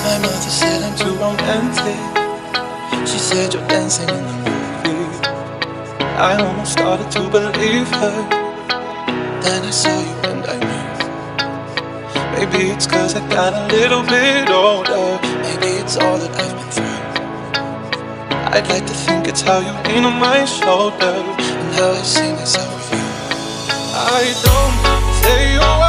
My mother said I'm too romantic. She said you're dancing in the movie. I almost started to believe her. Then I saw you and I knew. Maybe it's 'cause I got a little bit older. Maybe it's all that I've been through. I'd like to think it's how you lean on my shoulder and how I see myself with you. I don't say a word.